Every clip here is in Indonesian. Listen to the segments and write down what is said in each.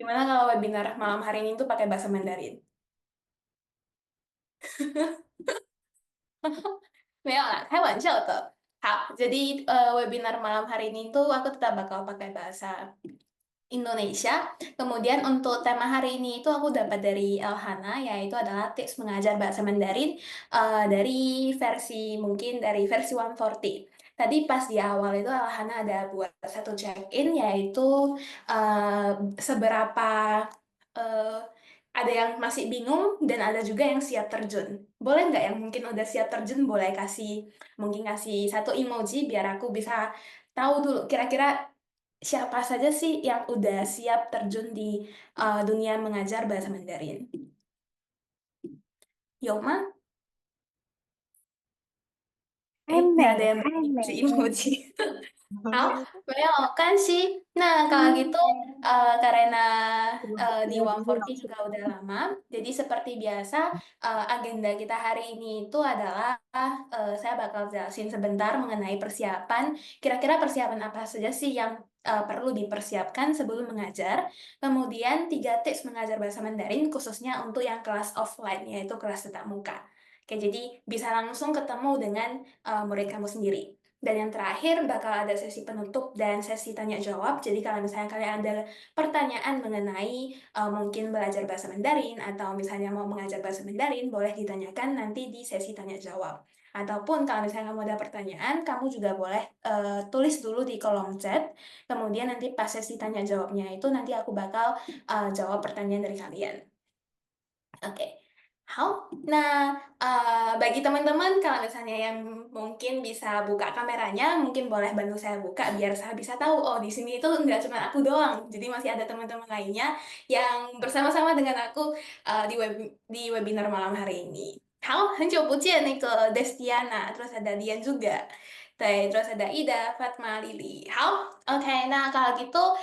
Gimana kalau webinar malam hari ini tuh pakai bahasa Mandarin? 没有啦，开玩笑的。好, jadi webinar malam hari ini tuh aku tetap bakal pakai bahasa Indonesia. Kemudian untuk tema hari ini itu aku dapat dari Elhana, yaitu adalah tips mengajar bahasa Mandarin dari versi 140. Tadi pas di awal itu Elhana ada buat satu check-in, yaitu seberapa eh, ada yang masih bingung dan ada juga yang siap terjun. Boleh nggak yang mungkin udah siap terjun, boleh mungkin kasih satu emoji biar aku bisa tahu dulu kira-kira siapa saja sih yang udah siap terjun di dunia mengajar bahasa Mandarin. Yoma? Nggak ada yang 还 beremoji 没，emoji. Oh, kan sih. Nah, kalau gitu, karena di 140 juga udah lama, jadi seperti biasa, agenda kita hari ini itu adalah saya bakal jelasin sebentar mengenai persiapan. Kira-kira persiapan apa saja sih yang perlu dipersiapkan sebelum mengajar. Kemudian 3 tips mengajar bahasa Mandarin khususnya untuk yang kelas offline, yaitu kelas tatap muka. Oke, jadi bisa langsung ketemu dengan murid kamu sendiri. Dan yang terakhir bakal ada sesi penutup dan sesi tanya jawab. Jadi kalau misalnya kalian ada pertanyaan mengenai mungkin belajar bahasa Mandarin atau misalnya mau mengajar bahasa Mandarin, boleh ditanyakan nanti di sesi tanya jawab. Ataupun kalau misalnya kamu ada pertanyaan, kamu juga boleh tulis dulu di kolom chat. Kemudian nanti pas sesi tanya jawabnya itu nanti aku bakal jawab pertanyaan dari kalian. Oke. Nah, bagi teman-teman kalau misalnya yang mungkin bisa buka kameranya, mungkin boleh bantu saya buka biar saya bisa tahu, oh di sini itu nggak cuma aku doang, jadi masih ada teman-teman lainnya yang bersama-sama dengan aku di webinar malam hari ini. 好，很久不见，那个 Destiana，terus ada Dian juga. Terus ada Ida, Fatma, Lili. Oke, nah kalau gitu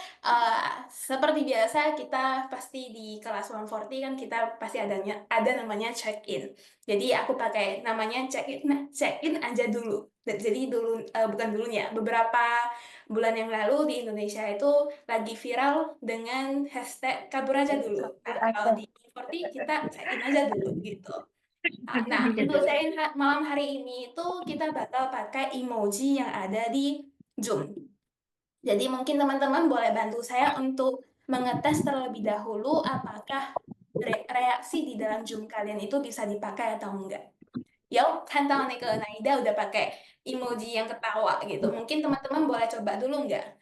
seperti biasa kita pasti di kelas 140 kan kita pasti ada namanya check-in. Jadi aku pakai namanya check-in, nah, check-in aja dulu. Jadi dulu bukan dulunya, beberapa bulan yang lalu di Indonesia itu lagi viral dengan hashtag kabur aja dulu. Nah, kalau di 140 kita check-in aja dulu gitu. Nah, untuk malam hari ini itu kita bakal pakai emoji yang ada di Zoom. Jadi mungkin teman-teman boleh bantu saya untuk mengetes terlebih dahulu apakah reaksi di dalam Zoom kalian itu bisa dipakai atau enggak. Yo, kan tahu nih ke Naida udah pakai emoji yang ketawa gitu. Mungkin teman-teman boleh coba dulu enggak?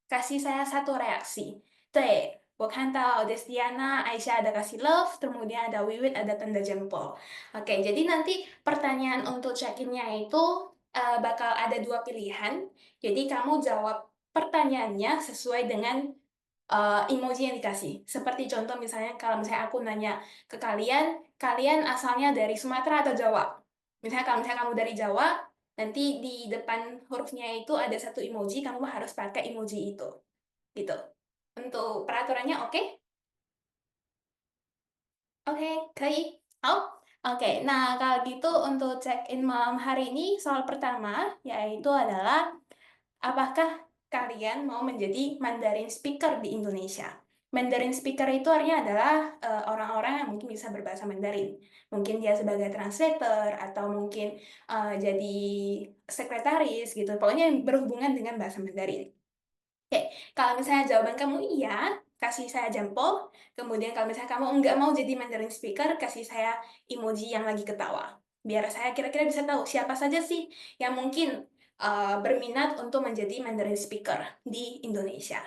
Kasih saya satu reaksi. 对，我看到 Destiana, Aisyah ada kasih love, kemudian ada Wiwit ada tanda jempol. Oke, jadi nanti pertanyaan untuk check-in-nya itu bakal ada 2 pilihan. Jadi kamu jawab pertanyaannya sesuai dengan emoji yang dikasih. Seperti contoh misalnya kalau misalnya aku nanya ke kalian, kalian asalnya dari Sumatera atau Jawa? Misalnya kalau misalnya kamu dari Jawa, nanti di depan hurufnya itu ada satu emoji, kamu harus pakai emoji itu. Gitu. Untuk peraturannya oke? Oke, 可以. Oke, nah kalau gitu untuk check-in malam hari ini, soal pertama yaitu adalah apakah kalian mau menjadi Mandarin speaker di Indonesia? Mandarin speaker itu artinya adalah orang-orang yang mungkin bisa berbahasa Mandarin. Mungkin dia sebagai translator atau mungkin jadi sekretaris gitu. Pokoknya yang berhubungan dengan bahasa Mandarin. Oke, kalau misalnya jawaban kamu iya, kasih saya jempol. Kemudian kalau misalnya kamu nggak mau jadi Mandarin speaker, kasih saya emoji yang lagi ketawa. Biar saya kira-kira bisa tahu siapa saja sih yang mungkin berminat untuk menjadi Mandarin speaker di Indonesia.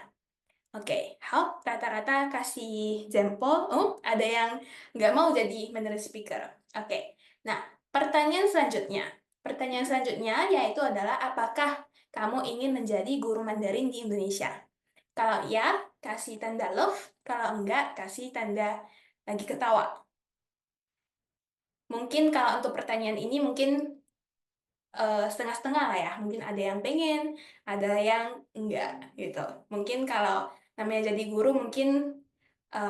Oke, rata-rata kasih jempol. Oh, ada yang nggak mau jadi Mandarin speaker. Oke, nah pertanyaan selanjutnya. Pertanyaan selanjutnya yaitu adalah apakah kamu ingin menjadi guru Mandarin di Indonesia? Kalau ya, kasih tanda love. Kalau enggak, kasih tanda lagi ketawa. Mungkin kalau untuk pertanyaan ini mungkin setengah-setengah lah ya. Mungkin ada yang pengen, ada yang enggak gitu. Mungkin kalau namanya jadi guru mungkin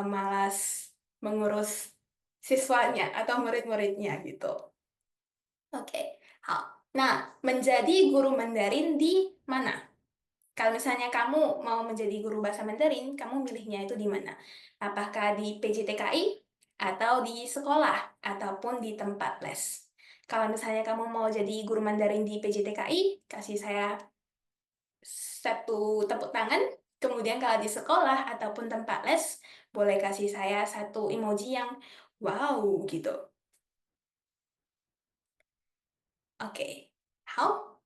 malas mengurus siswanya atau murid-muridnya gitu. Oke, 好. Nah, menjadi guru Mandarin di mana? kalau misalnya kamu mau menjadi guru bahasa Mandarin, kamu milihnya itu di mana? Apakah di PJTKI atau di sekolah ataupun di tempat les? Kalau misalnya kamu mau jadi guru Mandarin di PJTKI, kasih saya satu tepuk tangan. Kemudian kalau di sekolah ataupun tempat les, boleh kasih saya satu emoji yang wow gitu. Oke. How?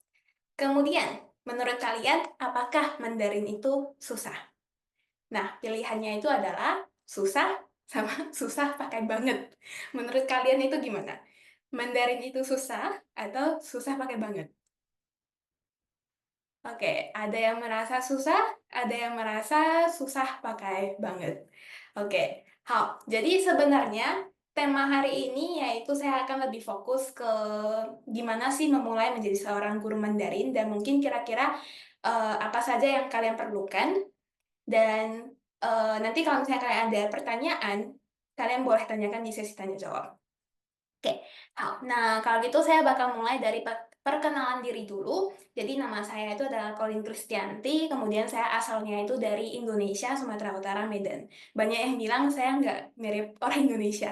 Kemudian, menurut kalian, apakah Mandarin itu susah? Nah, pilihannya itu adalah susah sama susah pakai banget. Menurut kalian itu gimana? Mandarin itu susah atau susah pakai banget? Oke, ada yang merasa susah, ada yang merasa susah pakai banget. Oke, jadi sebenarnya tema hari ini yaitu saya akan lebih fokus ke gimana sih memulai menjadi seorang guru Mandarin dan mungkin kira-kira apa saja yang kalian perlukan dan nanti kalau misalnya kalian ada pertanyaan, kalian boleh tanyakan di sesi tanya jawab. Oke, nah kalau gitu saya bakal mulai dari perkenalan diri dulu. Jadi nama saya itu adalah Colin Kristianti, kemudian saya asalnya itu dari Indonesia, Sumatera Utara, Medan. Banyak yang bilang saya nggak mirip orang Indonesia.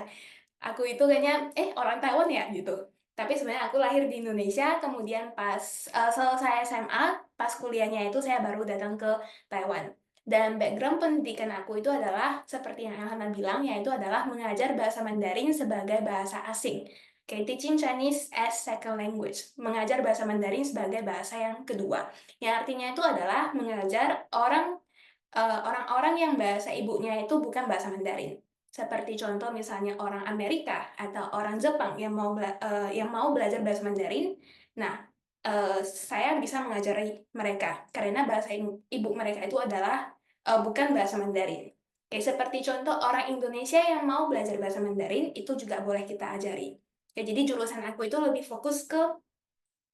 Aku itu kayaknya, orang Taiwan ya gitu. Tapi sebenarnya aku lahir di Indonesia, kemudian pas selesai SMA, pas kuliahnya itu saya baru datang ke Taiwan. Dan background pendidikan aku itu adalah, seperti yang Elhana bilang, yaitu adalah mengajar bahasa Mandarin sebagai bahasa asing. Kayak teaching Chinese as second language, mengajar bahasa Mandarin sebagai bahasa yang kedua. Yang artinya itu adalah mengajar orang-orang yang bahasa ibunya itu bukan bahasa Mandarin. Seperti contoh misalnya orang Amerika atau orang Jepang yang mau belajar bahasa Mandarin. Nah, saya bisa mengajari mereka karena bahasa ibu mereka itu adalah bukan bahasa Mandarin. Kayak seperti contoh orang Indonesia yang mau belajar bahasa Mandarin itu juga boleh kita ajari. Ya, jadi jurusan aku itu lebih fokus ke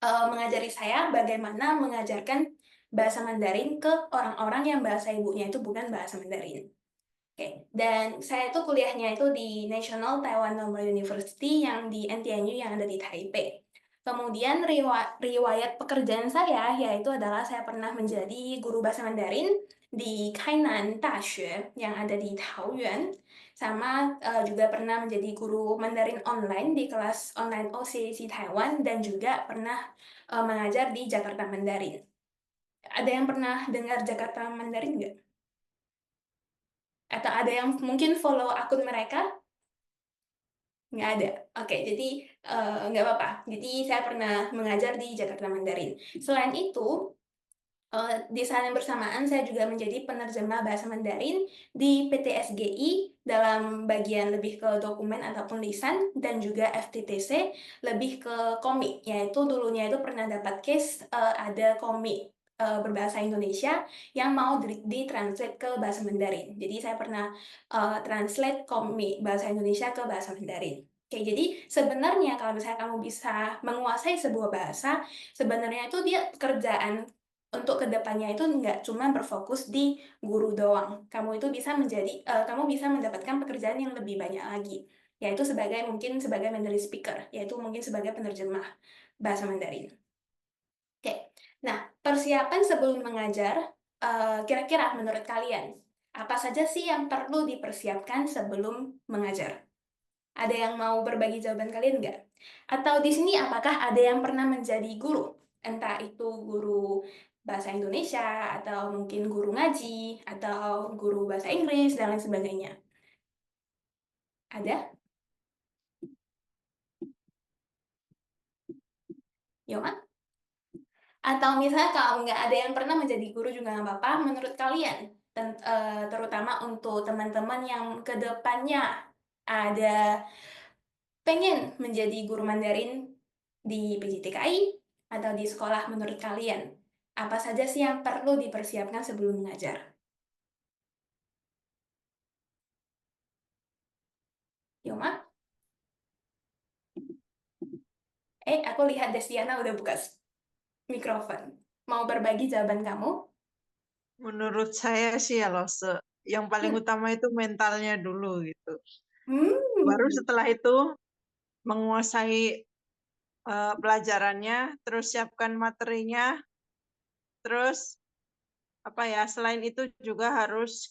mengajari saya bagaimana mengajarkan bahasa Mandarin ke orang-orang yang bahasa ibunya itu bukan bahasa Mandarin. Oke, dan saya itu kuliahnya itu di National Taiwan Normal University yang di NTNU yang ada di Taipei. Kemudian riwayat pekerjaan saya yaitu adalah saya pernah menjadi guru bahasa Mandarin di Kainan Daxue yang ada di Taoyuan, sama juga pernah menjadi guru Mandarin online di kelas online OCAC Taiwan dan juga pernah mengajar di Jakarta Mandarin. Ada yang pernah dengar Jakarta Mandarin nggak? Atau ada yang mungkin follow akun mereka? Nggak ada. Oke, jadi nggak apa-apa. Jadi saya pernah mengajar di Jakarta Mandarin. Selain itu, di saat yang bersamaan saya juga menjadi penerjemah bahasa Mandarin di PT SGI dalam bagian lebih ke dokumen ataupun lisan dan juga FTTC lebih ke komik, yaitu dulunya itu pernah dapat case ada komik berbahasa Indonesia yang mau ditranslate ke bahasa Mandarin. Jadi saya pernah translate komik bahasa Indonesia ke bahasa Mandarin. Oke, jadi sebenarnya kalau misalnya kamu bisa menguasai sebuah bahasa, sebenarnya itu dia pekerjaan untuk kedepannya itu nggak cuma berfokus di guru doang. Kamu bisa mendapatkan pekerjaan yang lebih banyak lagi, yaitu mungkin sebagai Mandarin speaker, yaitu mungkin sebagai penerjemah bahasa Mandarin. Oke, nah persiapan sebelum mengajar, kira-kira menurut kalian, apa saja sih yang perlu dipersiapkan sebelum mengajar? Ada yang mau berbagi jawaban kalian nggak? Atau di sini apakah ada yang pernah menjadi guru? Entah itu guru bahasa Indonesia, atau mungkin guru ngaji, atau guru bahasa Inggris, dan lain sebagainya. Ada? Yoman? Atau misalnya kalau nggak ada yang pernah menjadi guru juga nggak apa-apa, menurut kalian, terutama untuk teman-teman yang kedepannya ada pengen menjadi guru Mandarin di PJTKI atau di sekolah menurut kalian, apa saja sih yang perlu dipersiapkan sebelum mengajar? Yoma? Aku lihat Destiana udah buka mikrofon. Mau berbagi jawaban kamu? Menurut saya sih ya loh, yang paling Hmm. utama itu mentalnya dulu gitu. Baru Hmm. setelah itu menguasai pelajarannya, terus siapkan materinya, terus apa ya, selain itu juga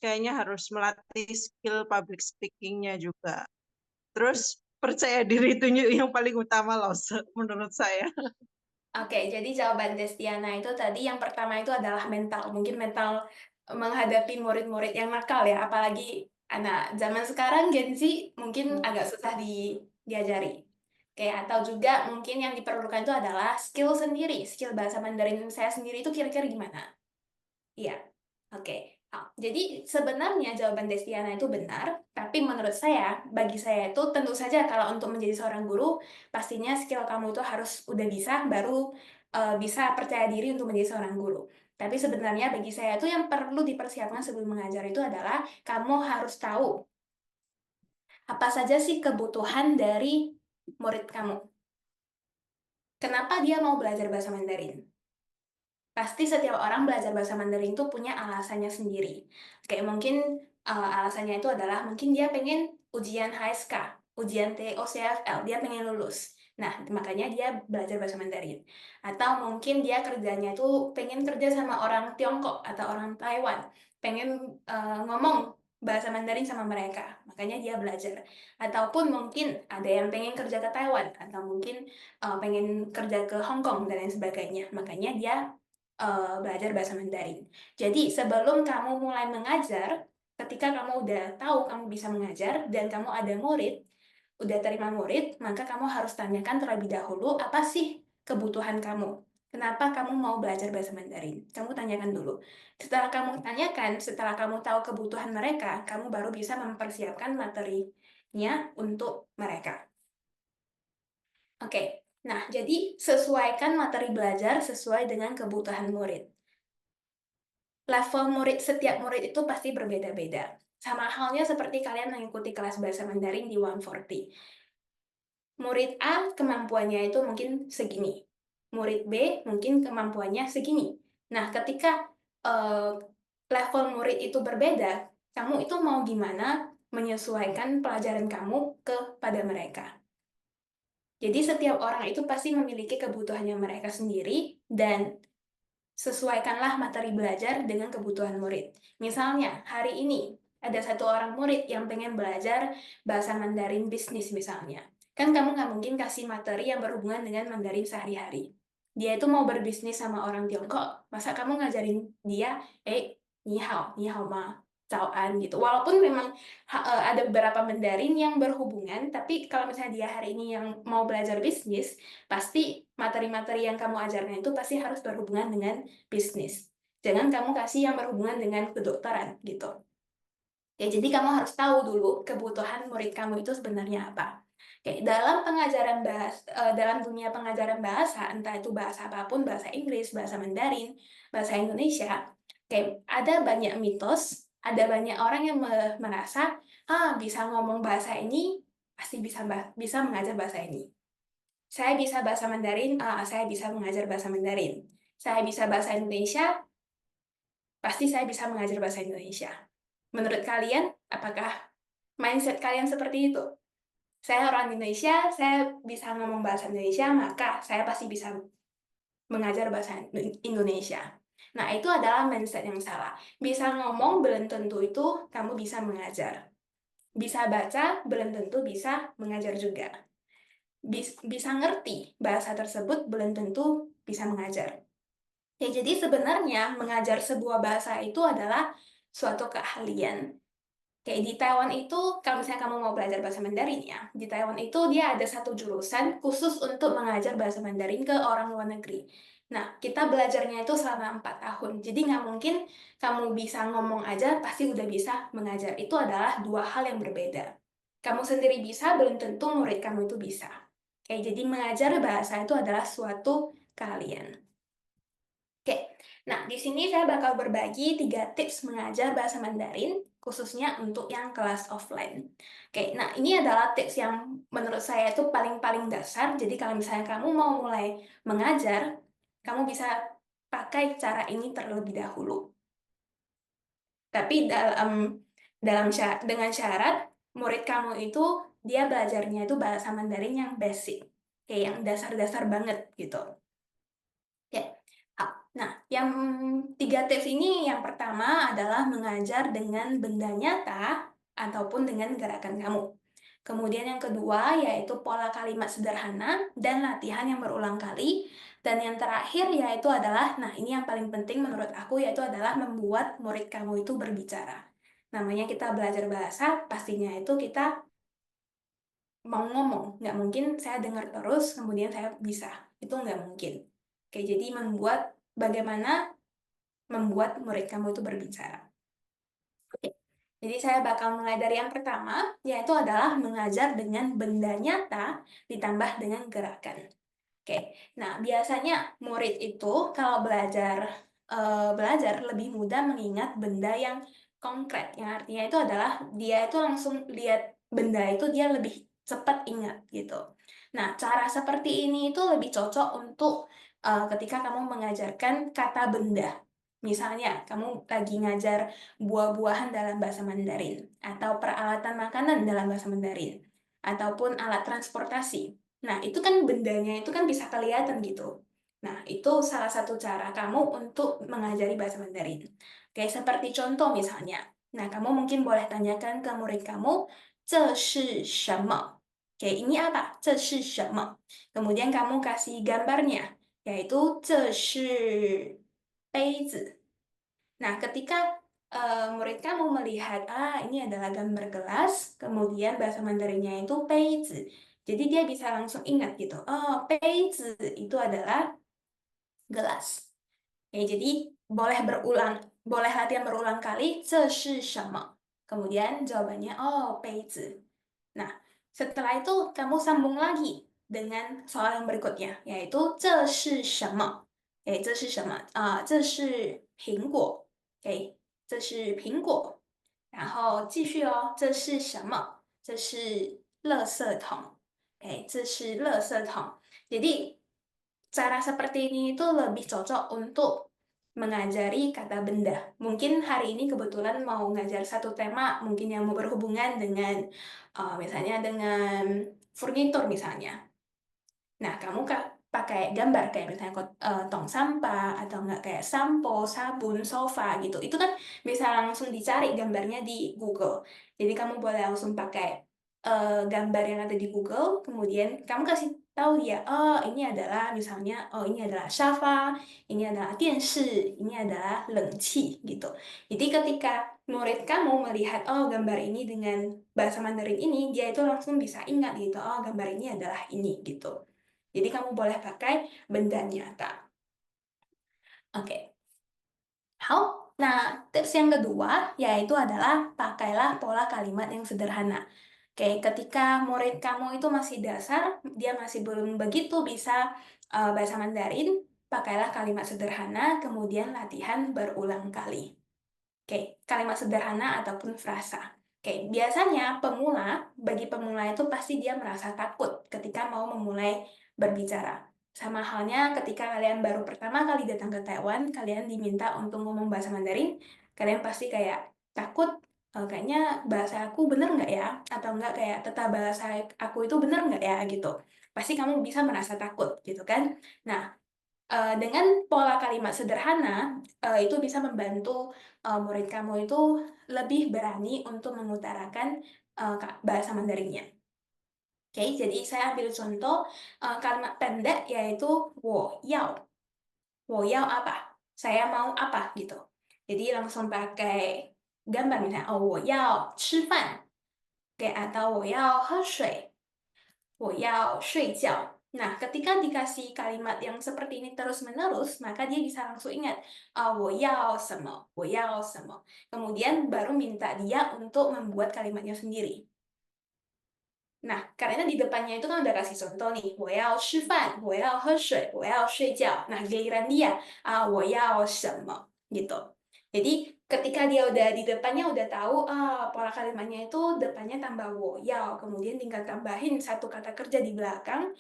kayaknya harus melatih skill public speaking-nya juga. Terus percaya diri itu yang paling utama loh menurut saya. Oke, jadi jawaban Destiana itu tadi yang pertama itu adalah mental. Mungkin mental menghadapi murid-murid yang nakal ya, apalagi anak zaman sekarang Gen Z mungkin agak susah diajari. Oke, atau juga mungkin yang diperlukan itu adalah skill sendiri, skill bahasa Mandarin saya sendiri itu kira-kira gimana? Iya, oke. Jadi sebenarnya jawaban Destiana itu benar, tapi menurut saya, bagi saya itu tentu saja kalau untuk menjadi seorang guru, pastinya skill kamu itu harus udah bisa, baru bisa percaya diri untuk menjadi seorang guru. Tapi sebenarnya bagi saya itu yang perlu dipersiapkan sebelum mengajar itu adalah kamu harus tahu apa saja sih kebutuhan dari murid kamu. Kenapa dia mau belajar bahasa Mandarin? Pasti setiap orang belajar bahasa Mandarin itu punya alasannya sendiri. Kayak mungkin alasannya itu adalah mungkin dia pengen ujian HSK, ujian TOCFL, dia pengen lulus. Nah, makanya dia belajar bahasa Mandarin. Atau mungkin dia kerjanya itu pengen kerja sama orang Tiongkok atau orang Taiwan, pengen ngomong bahasa Mandarin sama mereka, makanya dia belajar. Ataupun mungkin ada yang pengen kerja ke Taiwan, atau mungkin pengen kerja ke Hong Kong dan lain sebagainya, makanya dia belajar bahasa Mandarin. Jadi sebelum kamu mulai mengajar, ketika kamu udah tahu kamu bisa mengajar dan kamu ada murid, udah terima murid, maka kamu harus tanyakan terlebih dahulu apa sih kebutuhan kamu. Kenapa kamu mau belajar bahasa Mandarin? Kamu tanyakan dulu. Setelah kamu tanyakan, setelah kamu tahu kebutuhan mereka, kamu baru bisa mempersiapkan materinya untuk mereka. Oke, nah jadi sesuaikan materi belajar sesuai dengan kebutuhan murid. Level murid, setiap murid itu pasti berbeda-beda. Sama halnya seperti kalian mengikuti kelas bahasa Mandarin di 140. Murid A kemampuannya itu mungkin segini. Murid B mungkin kemampuannya segini. Nah, ketika eh, level murid itu berbeda, kamu itu mau gimana menyesuaikan pelajaran kamu kepada mereka. Jadi setiap orang itu pasti memiliki kebutuhannya mereka sendiri dan sesuaikanlah materi belajar dengan kebutuhan murid. Misalnya, hari ini ada satu orang murid yang pengen belajar bahasa Mandarin bisnis misalnya. Kan kamu nggak mungkin kasih materi yang berhubungan dengan Mandarin sehari-hari. Dia itu mau berbisnis sama orang Tiongkok, masa kamu ngajarin dia, ni hao ma, caoan gitu. Walaupun memang ada beberapa Mandarin yang berhubungan, tapi kalau misalnya dia hari ini yang mau belajar bisnis, pasti materi-materi yang kamu ajarkan itu pasti harus berhubungan dengan bisnis. Jangan kamu kasih yang berhubungan dengan kedokteran gitu. Ya, jadi kamu harus tahu dulu kebutuhan murid kamu itu sebenarnya apa. Oke, dalam dunia pengajaran bahasa, entah itu bahasa apapun, bahasa Inggris, bahasa Mandarin, bahasa Indonesia, oke, ada banyak mitos, ada banyak orang yang merasa, bisa ngomong bahasa ini, pasti bisa mengajar bahasa ini. Saya bisa bahasa Mandarin, saya bisa mengajar bahasa Mandarin. Saya bisa bahasa Indonesia, pasti saya bisa mengajar bahasa Indonesia. Menurut kalian, apakah mindset kalian seperti itu? Saya orang Indonesia, saya bisa ngomong bahasa Indonesia, maka saya pasti bisa mengajar bahasa Indonesia. Nah, itu adalah mindset yang salah. Bisa ngomong belum tentu itu kamu bisa mengajar. Bisa baca belum tentu bisa mengajar juga. Bisa ngerti bahasa tersebut belum tentu bisa mengajar. Ya, jadi sebenarnya mengajar sebuah bahasa itu adalah suatu keahlian. Kayak di Taiwan itu, kalau misalnya kamu mau belajar bahasa Mandarin ya, di Taiwan itu dia ada satu jurusan khusus untuk mengajar bahasa Mandarin ke orang luar negeri. Nah, kita belajarnya itu selama 4 tahun. Jadi nggak mungkin kamu bisa ngomong aja, pasti udah bisa mengajar. Itu adalah dua hal yang berbeda. Kamu sendiri bisa, belum tentu murid kamu itu bisa. Kayak jadi mengajar bahasa itu adalah suatu keahlian. Oke, nah di sini saya bakal berbagi 3 tips mengajar bahasa Mandarin, khususnya untuk yang kelas offline. Oke, nah ini adalah tips yang menurut saya itu paling-paling dasar, jadi kalau misalnya kamu mau mulai mengajar, kamu bisa pakai cara ini terlebih dahulu. Tapi dengan syarat, murid kamu itu dia belajarnya itu bahasa Mandarin yang basic, kayak yang dasar-dasar banget gitu. Ya. Nah, yang 3 tips ini yang pertama adalah mengajar dengan benda nyata ataupun dengan gerakan kamu. Kemudian yang kedua yaitu pola kalimat sederhana dan latihan yang berulang kali. Dan yang terakhir yaitu adalah, nah ini yang paling penting menurut aku, yaitu adalah membuat murid kamu itu berbicara. Namanya kita belajar bahasa, pastinya itu kita mau ngomong. Nggak mungkin saya dengar terus, kemudian saya bisa. Itu nggak mungkin. Oke, jadi bagaimana membuat murid kamu itu berbicara. Oke. Jadi saya bakal mulai dari yang pertama, yaitu adalah mengajar dengan benda nyata ditambah dengan gerakan. Oke, nah biasanya murid itu kalau belajar lebih mudah mengingat benda yang konkret, yang artinya itu adalah dia itu langsung lihat benda itu dia lebih cepat ingat gitu. Nah, cara seperti ini itu lebih cocok untuk ketika kamu mengajarkan kata benda. Misalnya, kamu lagi ngajar buah-buahan dalam bahasa Mandarin, atau peralatan makanan dalam bahasa Mandarin, ataupun alat transportasi. Nah, itu kan bendanya itu kan bisa kelihatan gitu. Nah, itu salah satu cara kamu untuk mengajari bahasa Mandarin. Kayak seperti contoh misalnya. Nah, kamu mungkin boleh tanyakan ke murid kamu, 这是什么? Oke, ini apa? 这是什么? Kemudian kamu kasih gambarnya, yaitu 这是杯子. Nah, ketika murid kamu melihat, ini adalah gambar gelas, kemudian bahasa Mandarinnya itu 杯子. Jadi dia bisa langsung ingat gitu. Oh, 杯子itu adalah gelas. Ya, jadi boleh latihan berulang kali, 这是什么? Kemudian jawabannya, oh, 杯子. Nah, setelah itu kamu sambung lagi dengan soal yang berikutnya, yaitu 这是什么? Eh, 这是什么? 这是苹果. Oke, 这是苹果。然后继续哦，这是什么？这是垃圾桶。Oke, 这是垃圾桶. Jadi, cara seperti ini itu lebih cocok untuk mengajari kata benda. Mungkin hari ini kebetulan mau ngajar satu tema, mungkin yang mau berhubungan dengan, misalnya dengan furnitur misalnya. Nah, kamu pakai gambar kayak misalnya tong sampah atau enggak kayak sampo, sabun, sofa gitu. Itu kan bisa langsung dicari gambarnya di Google. Jadi kamu boleh langsung pakai gambar yang ada di Google, kemudian kamu kasih tahu dia, oh ini adalah misalnya, oh ini adalah sofa, ini adalah 电视, ini adalah 冷气 gitu. Jadi ketika murid kamu melihat, oh gambar ini dengan bahasa Mandarin ini, dia itu langsung bisa ingat gitu, oh gambar ini adalah ini gitu. Jadi kamu boleh pakai benda nyata. Oke. Nah, tips yang kedua yaitu adalah pakailah pola kalimat yang sederhana. Oke, ketika murid kamu itu masih dasar, dia masih belum begitu bisa bahasa Mandarin, pakailah kalimat sederhana, kemudian latihan berulang kali. Oke, kalimat sederhana ataupun frasa. Oke, biasanya bagi pemula itu pasti dia merasa takut ketika mau memulai berbicara. Sama halnya ketika kalian baru pertama kali datang ke Taiwan, kalian diminta untuk ngomong bahasa Mandarin, kalian pasti kayak takut, kayaknya bahasa aku bener nggak ya? Atau nggak kayak tata bahasa aku itu bener nggak ya? Gitu. Pasti kamu bisa merasa takut, gitu kan? Nah, dengan pola kalimat sederhana, itu bisa membantu murid kamu itu lebih berani untuk mengutarakan bahasa Mandarinnya. Oke, jadi saya ambil contoh kalimat pendek yaitu 我要. 我要 apa? Saya mau apa gitu. Jadi langsung pakai gambar misalnya, oh 我要吃饭. Oke, atau 我要喝水. 我要睡觉. Nah, ketika dikasih kalimat yang seperti ini terus-menerus, maka dia bisa langsung ingat, 我要什么,我要什么. Kemudian baru minta dia untuk membuat kalimatnya sendiri. Nah, karena di depannya itu kan udah kasih contoh nih, 我要吃饭,我要喝水,我要睡觉. Nah, giliran dia, 我要什么, gitu. Jadi, ketika dia udah di depannya udah tahu, pola kalimatnya itu depannya tambah 我要, kemudian tinggal tambahin satu kata kerja di belakang,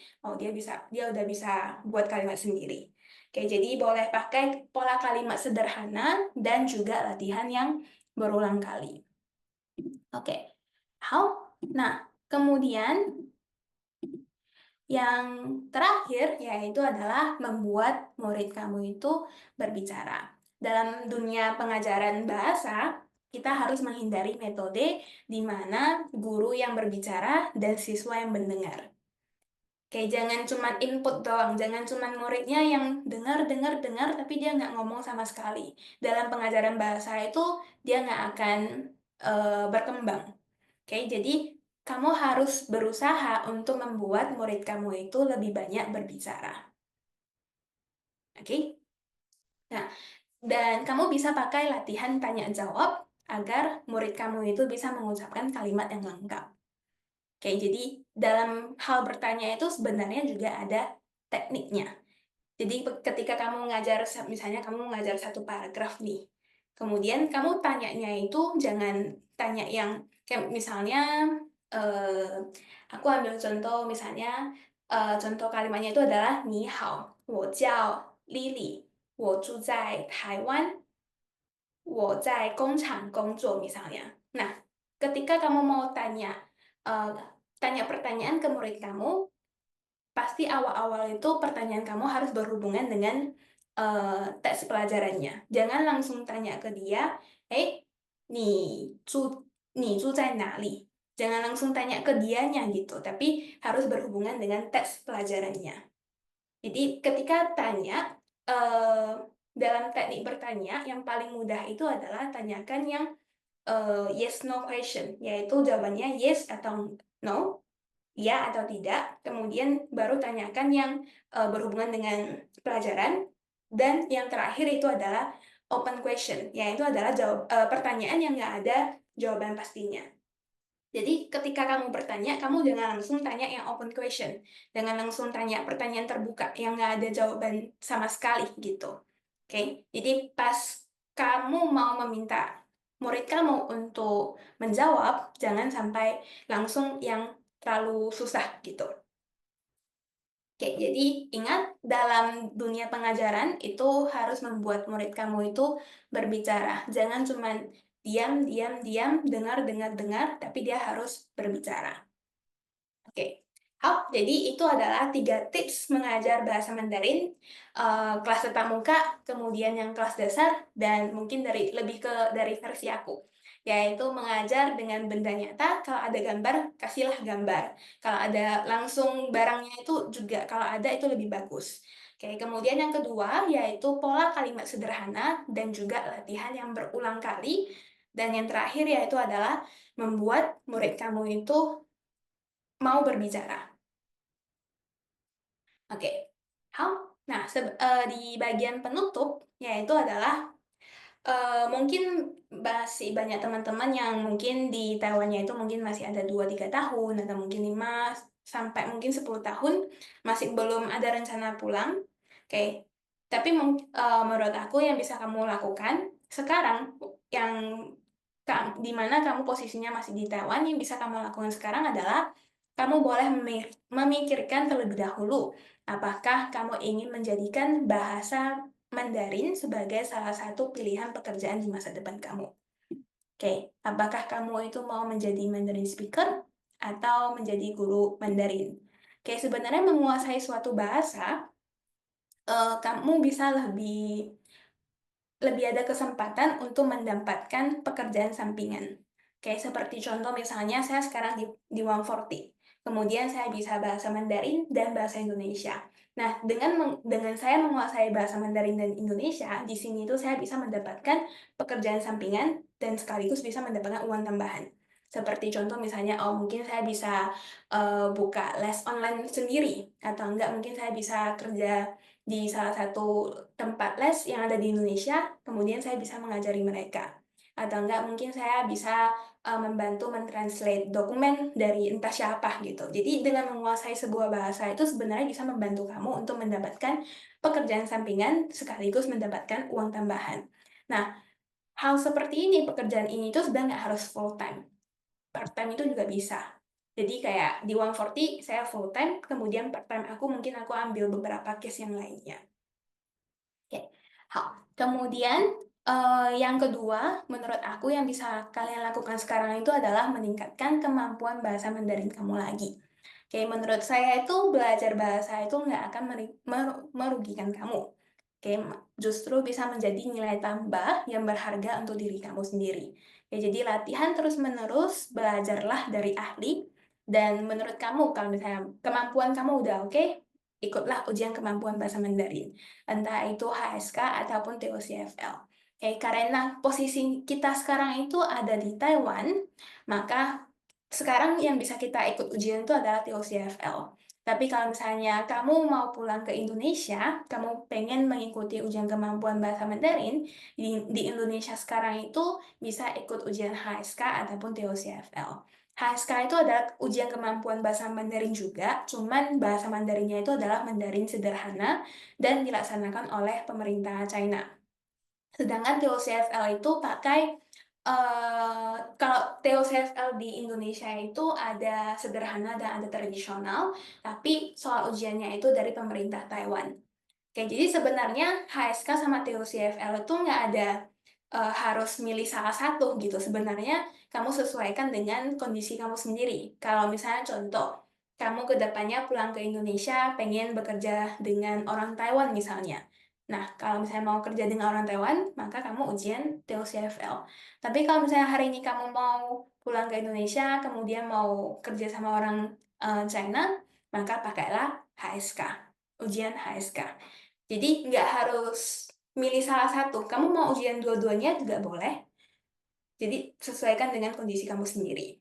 dia udah bisa buat kalimat sendiri. Oke, jadi boleh pakai pola kalimat sederhana dan juga latihan yang berulang kali. Oke, how? Nah, kemudian Yang terakhir yaitu adalah membuat murid kamu itu berbicara. Dalam dunia pengajaran bahasa, kita harus menghindari metode di mana guru yang berbicara dan siswa yang mendengar. Oke, jangan cuma input doang, jangan cuma muridnya yang dengar, dengar, dengar, tapi dia nggak ngomong sama sekali. Dalam pengajaran bahasa itu, dia nggak akan berkembang. Oke, jadi kamu harus berusaha untuk membuat murid kamu itu lebih banyak berbicara. Oke? Nah, dan kamu bisa pakai latihan tanya jawab agar murid kamu itu bisa mengucapkan kalimat yang lengkap. Oke, jadi dalam hal bertanya itu sebenarnya juga ada tekniknya. Jadi ketika kamu ngajar, misalnya kamu ngajar satu paragraf nih, kemudian kamu tanyanya itu jangan tanya yang kayak misalnya, eh, aku ambil contoh misalnya, contoh kalimatnya itu adalah ni hao, 我叫 Lily, 我住在台湾，我在工厂工作misalnya. Nah, ketika kamu mau eh, tanya pertanyaan ke murid kamu, pasti awal-awal itu pertanyaan kamu harus berhubungan dengan teks pelajarannya. Jangan langsung tanya ke dia, eh, 你住在哪里? Jangan langsung tanya ke dianya gitu, tapi harus berhubungan dengan teks pelajarannya. Jadi ketika tanya, dalam teknik bertanya, yang paling mudah itu adalah tanyakan yang yes no question, yaitu jawabannya yes atau no, ya atau tidak, kemudian baru tanyakan yang berhubungan dengan pelajaran, dan yang terakhir itu adalah open question, yaitu adalah pertanyaan yang nggak ada jawaban pastinya. Jadi ketika kamu bertanya, kamu jangan langsung tanya yang open question, jangan langsung tanya pertanyaan terbuka yang nggak ada jawaban sama sekali gitu. Oke, jadi pas kamu mau meminta murid kamu untuk menjawab, jangan sampai langsung yang terlalu susah gitu. Oke, jadi ingat dalam dunia pengajaran itu harus membuat murid kamu itu berbicara. Jangan cuma diam, diam, diam, dengar, dengar, dengar, tapi dia harus berbicara. Oke, jadi itu adalah 3 tips mengajar bahasa Mandarin, kelas tatap muka, kemudian yang kelas dasar, dan mungkin lebih ke dari versi aku, yaitu mengajar dengan benda nyata. Kalau ada gambar, kasihlah gambar. Kalau ada langsung barangnya itu juga, kalau ada itu lebih bagus. Oke, kemudian yang kedua yaitu pola kalimat sederhana dan juga latihan yang berulang kali. Dan yang terakhir yaitu adalah membuat murid kamu itu mau berbicara. Oke, nah di bagian penutup yaitu adalah mungkin masih banyak teman-teman yang mungkin di Taiwannya itu mungkin masih ada 2-3 tahun atau mungkin 5 sampai mungkin 10 tahun masih belum ada rencana pulang. Oke, tapi menurut aku yang bisa kamu lakukan sekarang, yang di mana kamu posisinya masih di Taiwan, yang bisa kamu lakukan sekarang adalah kamu boleh memikirkan terlebih dahulu apakah kamu ingin menjadikan bahasa Mandarin sebagai salah satu pilihan pekerjaan di masa depan kamu. Oke, apakah kamu itu mau menjadi Mandarin speaker atau menjadi guru Mandarin? Oke, sebenarnya menguasai suatu bahasa, kamu bisa lebih lebih ada kesempatan untuk mendapatkan pekerjaan sampingan. Kayak seperti contoh misalnya saya sekarang di 140. Kemudian saya bisa bahasa Mandarin dan bahasa Indonesia. Nah, dengan saya menguasai bahasa Mandarin dan Indonesia, di sini tuh saya bisa mendapatkan pekerjaan sampingan dan sekaligus bisa mendapatkan uang tambahan. Seperti contoh misalnya, oh mungkin saya bisa buka les online sendiri, atau enggak mungkin saya bisa kerja di salah satu tempat les yang ada di Indonesia, kemudian saya bisa mengajari mereka. Atau enggak, mungkin saya bisa membantu mentranslate dokumen dari entah siapa gitu. Jadi dengan menguasai sebuah bahasa itu sebenarnya bisa membantu kamu untuk mendapatkan pekerjaan sampingan sekaligus mendapatkan uang tambahan. Nah, hal seperti ini, pekerjaan ini tuh sebenarnya nggak harus full time. Part time itu juga bisa. Jadi kayak di 140 saya full time, kemudian part time mungkin aku ambil beberapa case yang lainnya. Oke. Kemudian yang kedua, menurut aku yang bisa kalian lakukan sekarang itu adalah meningkatkan kemampuan bahasa Mandarin kamu lagi. Oke, menurut saya itu belajar bahasa itu nggak akan merugikan kamu. Oke, justru bisa menjadi nilai tambah yang berharga untuk diri kamu sendiri. Ya, jadi latihan terus-menerus, belajarlah dari ahli, dan menurut kamu, kalau misalnya kemampuan kamu udah oke, ikutlah ujian kemampuan bahasa Mandarin. Entah itu HSK ataupun TOCFL. Oke, karena posisi kita sekarang itu ada di Taiwan, maka sekarang yang bisa kita ikut ujian itu adalah TOCFL. Tapi kalau misalnya kamu mau pulang ke Indonesia, kamu pengen mengikuti ujian kemampuan bahasa Mandarin, di Indonesia sekarang itu bisa ikut ujian HSK ataupun TOCFL. HSK itu adalah ujian kemampuan bahasa Mandarin juga, cuman bahasa Mandarinnya itu adalah Mandarin sederhana dan dilaksanakan oleh pemerintah China. Sedangkan TOCFL itu pakai kalau TOCFL di Indonesia itu ada sederhana dan ada tradisional, tapi soal ujiannya itu dari pemerintah Taiwan. Oke, jadi sebenarnya HSK sama TOCFL itu nggak ada harus milih salah satu gitu. Sebenarnya kamu sesuaikan dengan kondisi kamu sendiri. Kalau misalnya contoh, kamu ke depannya pulang ke Indonesia pengen bekerja dengan orang Taiwan misalnya. Nah, kalau misalnya mau kerja dengan orang Taiwan, maka kamu ujian TOCFL. Tapi kalau misalnya hari ini kamu mau pulang ke Indonesia, kemudian mau kerja sama orang China, maka pakailah HSK, ujian HSK. Jadi nggak harus milih salah satu. Kamu mau ujian dua-duanya juga boleh. Jadi sesuaikan dengan kondisi kamu sendiri.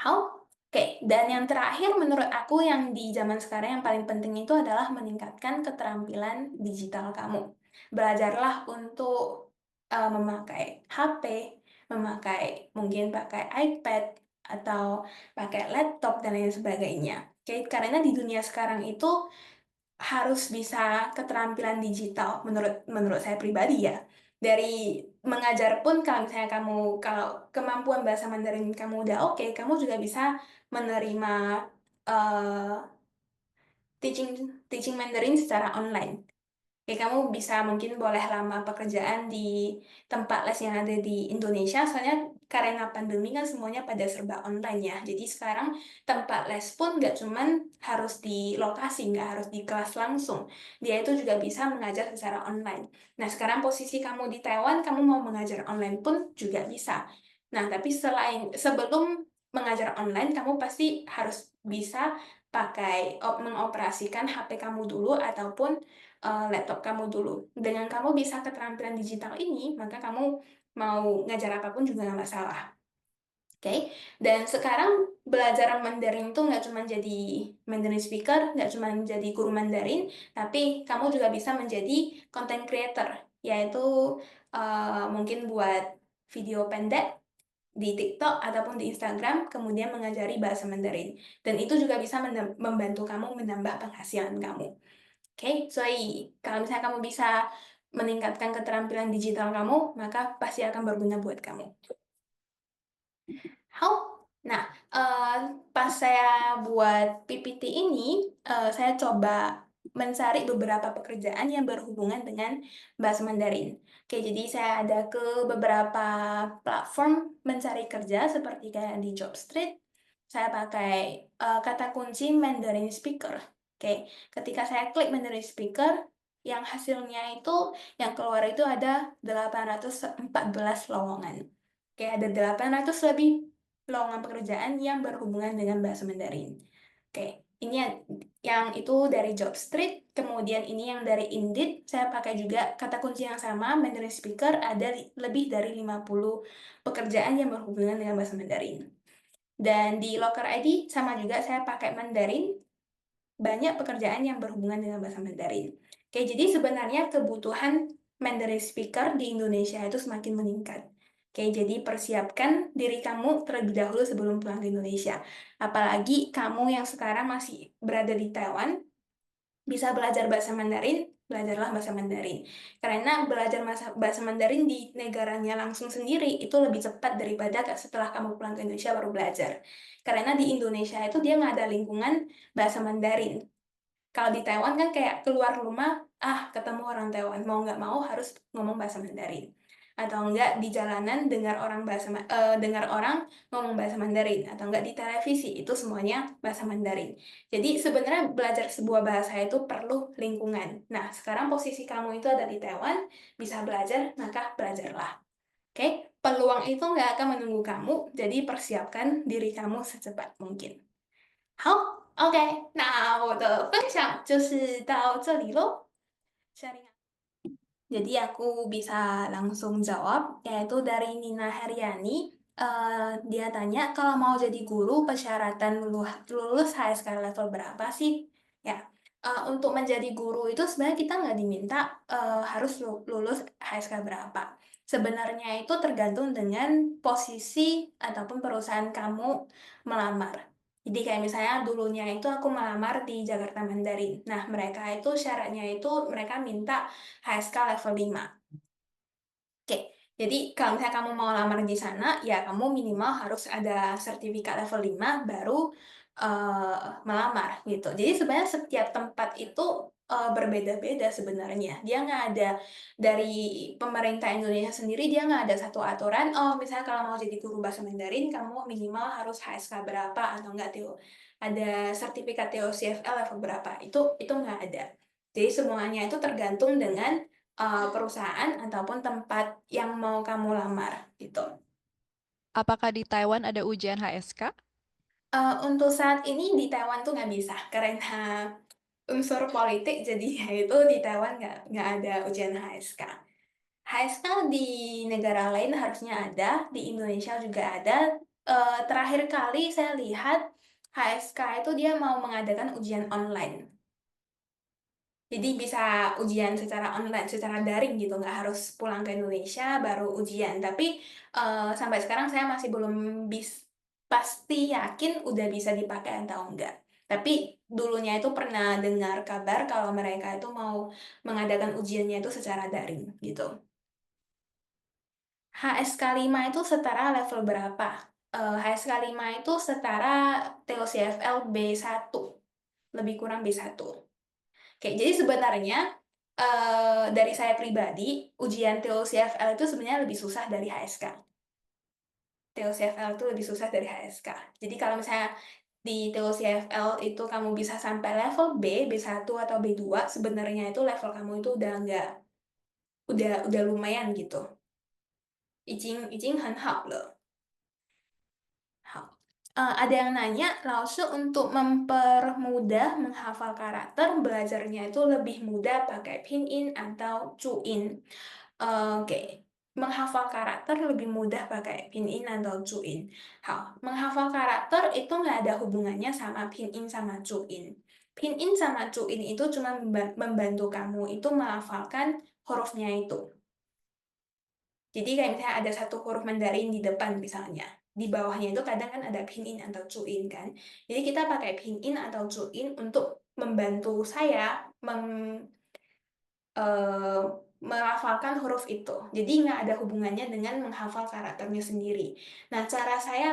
How? Oke, dan yang terakhir menurut aku yang di zaman sekarang yang paling penting itu adalah meningkatkan keterampilan digital kamu. Belajarlah untuk memakai HP, memakai mungkin pakai iPad atau pakai laptop dan lain sebagainya. Oke, karena di dunia sekarang itu harus bisa keterampilan digital menurut menurut saya pribadi ya. Dari mengajar pun kalau misalnya kamu kalau kemampuan bahasa Mandarin kamu udah oke, kamu juga bisa menerima eh, teaching teaching Mandarin secara online. Ya, kamu bisa mungkin boleh lama pekerjaan di tempat les yang ada di Indonesia, soalnya karena pandemi kan semuanya pada serba online ya. Jadi sekarang tempat les pun nggak cuman harus di lokasi, nggak harus di kelas langsung. Dia itu juga bisa mengajar secara online. Nah, sekarang posisi kamu di Taiwan, kamu mau mengajar online pun juga bisa. Nah, tapi sebelum mengajar online, kamu pasti harus bisa mengoperasikan HP kamu dulu ataupun laptop kamu dulu. Dengan kamu bisa keterampilan digital ini, maka kamu mau ngajar apapun juga nggak masalah. Oke, dan sekarang belajar Mandarin itu nggak cuma jadi Mandarin speaker, nggak cuma jadi guru Mandarin, tapi kamu juga bisa menjadi content creator, yaitu mungkin buat video pendek di TikTok ataupun di Instagram, kemudian mengajari bahasa Mandarin. Dan itu juga bisa membantu kamu menambah penghasilan kamu. Oke, so kalau misalnya kamu bisa meningkatkan keterampilan digital kamu, maka pasti akan berguna buat kamu. How? Nah, pas saya buat PPT ini, saya coba mencari beberapa pekerjaan yang berhubungan dengan bahasa Mandarin. Oke, jadi saya ada ke beberapa platform mencari kerja seperti kayak di Jobstreet. Saya pakai kata kunci Mandarin Speaker. Oke, ketika saya klik Mandarin Speaker, yang hasilnya itu, yang keluar itu ada 814 lowongan. Oke, ada 800 lebih lowongan pekerjaan yang berhubungan dengan bahasa Mandarin. Oke, ini yang itu dari Jobstreet, kemudian ini yang dari Indeed, saya pakai juga kata kunci yang sama, Mandarin Speaker, ada lebih dari 50 pekerjaan yang berhubungan dengan bahasa Mandarin. Dan di Locker ID sama juga saya pakai Mandarin, banyak pekerjaan yang berhubungan dengan bahasa Mandarin. Oke, jadi sebenarnya kebutuhan Mandarin speaker di Indonesia itu semakin meningkat. Oke, jadi persiapkan diri kamu terlebih dahulu sebelum pulang ke Indonesia. Apalagi kamu yang sekarang masih berada di Taiwan, bisa belajar bahasa Mandarin, belajarlah bahasa Mandarin. Karena belajar bahasa Mandarin di negaranya langsung sendiri itu lebih cepat daripada setelah kamu pulang ke Indonesia baru belajar. Karena di Indonesia itu dia nggak ada lingkungan bahasa Mandarin. Kalau di Taiwan kan kayak keluar rumah, ketemu orang Taiwan, mau nggak mau harus ngomong bahasa Mandarin. atau enggak di jalanan dengar orang ngomong bahasa Mandarin, atau enggak di televisi, itu semuanya bahasa Mandarin. Jadi sebenarnya belajar sebuah bahasa itu perlu lingkungan. Nah, sekarang posisi kamu itu ada di Taiwan, bisa belajar, maka belajarlah. Oke, peluang itu nggak akan menunggu kamu, jadi persiapkan diri kamu secepat mungkin. 好，OK，那我的分享就是到这里喽。Jadi aku bisa langsung jawab, yaitu dari Nina Heriani. Dia tanya, kalau mau jadi guru, persyaratan lulus HSK level berapa sih? Ya, untuk menjadi guru itu sebenarnya kita nggak diminta harus lulus HSK berapa. Sebenarnya itu tergantung dengan posisi ataupun perusahaan kamu melamar. Jadi kayak misalnya dulunya itu aku melamar di Jakarta Mandarin. Nah, mereka itu syaratnya itu mereka minta HSK level 5. Oke, jadi kalau misalnya kamu mau lamar di sana, ya kamu minimal harus ada sertifikat level 5 baru melamar gitu. Jadi sebenarnya setiap tempat itu berbeda-beda sebenarnya. Dia nggak ada dari pemerintah Indonesia sendiri, dia nggak ada satu aturan, oh misalnya kalau mau jadi guru bahasa Mandarin, kamu minimal harus HSK berapa atau enggak ada sertifikat TOCFL level berapa. Itu nggak ada. Jadi semuanya itu tergantung dengan perusahaan ataupun tempat yang mau kamu lamar gitu. Apakah di Taiwan ada ujian HSK? Untuk saat ini di Taiwan tuh nggak bisa karena unsur politik, jadi ya itu di Taiwan nggak ada ujian HSK. HSK di negara lain harusnya ada, di Indonesia juga ada. Terakhir kali saya lihat HSK itu dia mau mengadakan ujian online. Jadi bisa ujian secara online, secara daring gitu, nggak harus pulang ke Indonesia baru ujian. Tapi sampai sekarang saya masih belum pasti yakin udah bisa dipakai atau enggak. Tapi dulunya itu pernah dengar kabar kalau mereka itu mau mengadakan ujiannya itu secara daring gitu. HSK 5 itu setara level berapa? HSK 5 itu setara TOCFL B1, lebih kurang B1. Oke, jadi sebenarnya dari saya pribadi, ujian TOCFL itu sebenarnya lebih susah dari HSK. TOCFL itu lebih susah dari HSK. Jadi kalau misalnya di TOCFL itu kamu bisa sampai level B, B1 atau B2, sebenarnya itu level kamu itu udah enggak, udah lumayan gitu. 已经很好了。好。ada yang nanya, Lause untuk mempermudah menghafal karakter, belajarnya itu lebih mudah pakai pinyin atau cuin. Oke, menghafal karakter lebih mudah pakai pinyin atau cuin. Menghafal karakter itu nggak ada hubungannya sama pinyin sama cuin. Pinyin sama cuin itu cuma membantu kamu itu menghafalkan hurufnya itu. Jadi kayak misalnya ada satu huruf Mandarin di depan misalnya, di bawahnya itu kadang kan ada pinyin atau cuin kan. Jadi kita pakai pinyin atau cuin untuk membantu saya eh, melafalkan huruf itu. Jadi nggak ada hubungannya dengan menghafal karakternya sendiri. Nah, cara saya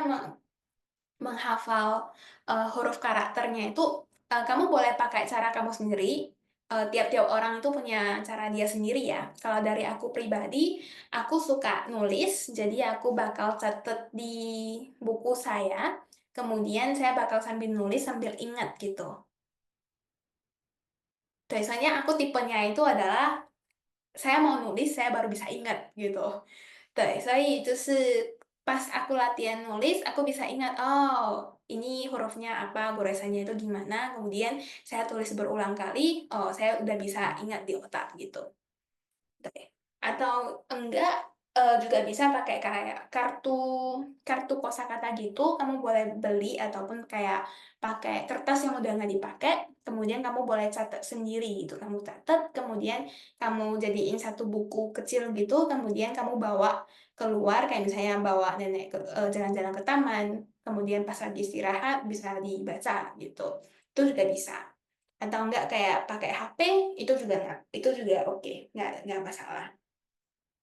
menghafal huruf karakternya itu, kamu boleh pakai cara kamu sendiri. Tiap-tiap orang itu punya cara dia sendiri ya. Kalau dari aku pribadi, aku suka nulis, jadi aku bakal catat di buku saya. Kemudian saya bakal sambil nulis sambil ingat gitu. Biasanya aku tipenya itu adalah saya mau nulis, saya baru bisa ingat gitu. 对，所以就是pas aku latihan nulis, aku bisa ingat, oh ini hurufnya apa, goresannya itu gimana, kemudian saya tulis berulang kali, oh saya udah bisa ingat di otak gitu. Oke. Atau enggak, juga bisa pakai kayak kartu kartu kosakata gitu, kamu boleh beli ataupun kayak pakai kertas yang udah nggak dipakai, kemudian kamu boleh catat sendiri gitu, kamu catat, kemudian kamu jadiin satu buku kecil gitu, kemudian kamu bawa keluar, kayak misalnya bawa nenek jalan-jalan ke taman, kemudian pas lagi istirahat bisa dibaca gitu, itu juga bisa. Atau enggak kayak pakai HP, itu juga oke, nggak masalah.